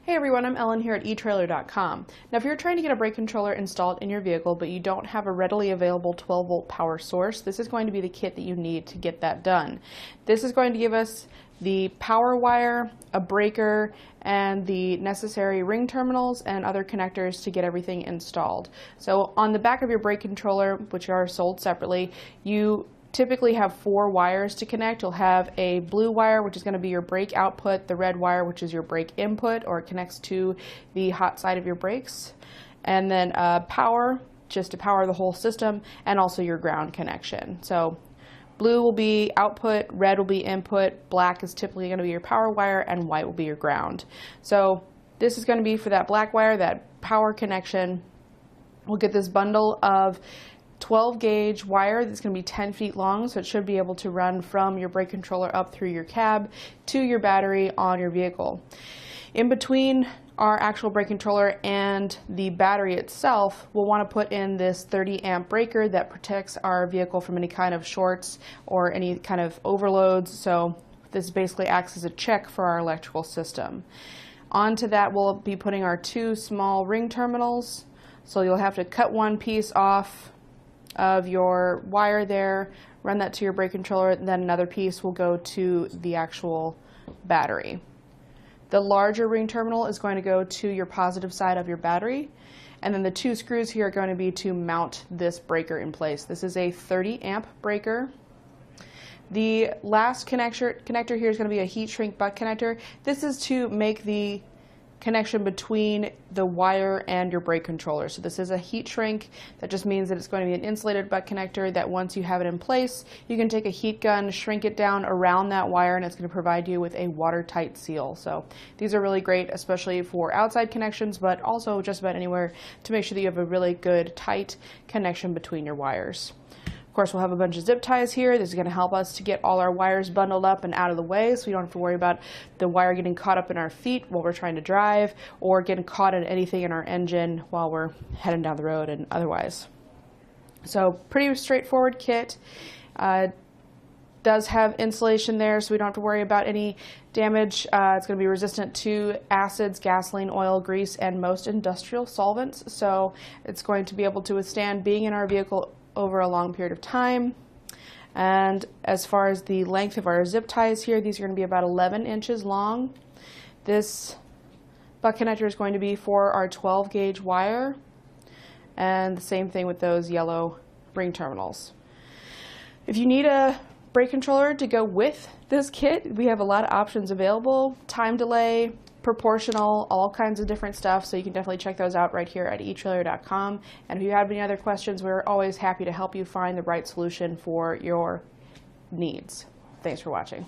Hey everyone, I'm Ellen here at Etrailer.com. Now if you're trying to get a brake controller installed in your vehicle but you don't have a readily available 12-volt power source, this is going to be the kit that you need to get that done. This is going to give us the power wire, a breaker, and the necessary ring terminals and other connectors to get everything installed. So on the back of your brake controller, which are sold separately, you typically have 4 wires to connect. You'll have a blue wire, which is going to be your brake output, the red wire, which is your brake input, or it connects to the hot side of your brakes, and then power, just to power the whole system, and also your ground connection. So blue will be output, red will be input, black is typically going to be your power wire, and white will be your ground. So this is going to be for that black wire, that power connection. We'll get this bundle of 12 gauge wire that's going to be 10 feet long, so it should be able to run from your brake controller up through your cab to your battery on your vehicle. In between our actual brake controller and the battery itself, we'll want to put in this 30 amp breaker that protects our vehicle from any kind of shorts or any kind of overloads. So this basically acts as a check for our electrical system. Onto that we'll be putting our 2 small ring terminals. So you'll have to cut one piece off of your wire there, run that to your brake controller, and then another piece will go to the actual battery. The larger ring terminal is going to go to your positive side of your battery, and then the 2 screws here are going to be to mount this breaker in place. This is a 30 amp breaker. The last connector here is going to be a heat shrink butt connector. This is to make the connection between the wire and your brake controller. So this is a heat shrink. That just means that it's going to be an insulated butt connector that once you have it in place, you can take a heat gun, shrink it down around that wire, and it's going to provide you with a watertight seal. So these are really great, especially for outside connections, but also just about anywhere, to make sure that you have a really good tight connection between your wires. Of course, we'll have a bunch of zip ties here. This is going to help us to get all our wires bundled up and out of the way, so we don't have to worry about the wire getting caught up in our feet while we're trying to drive, or getting caught in anything in our engine while we're heading down the road and otherwise. So pretty straightforward kit. Does have insulation there, so we don't have to worry about any damage. It's going to be resistant to acids, gasoline, oil, grease, and most industrial solvents. So it's going to be able to withstand being in our vehicle over a long period of time. And as far as the length of our zip ties here, these are going to be about 11 inches long. This butt connector is going to be for our 12 gauge wire, and the same thing with those yellow ring terminals. If you need a brake controller to go with this kit, we have a lot of options available. Time delay, proportional, all kinds of different stuff, so you can definitely check those out right here at etrailer.com. And if you have any other questions, we're always happy to help you find the right solution for your needs. Thanks for watching.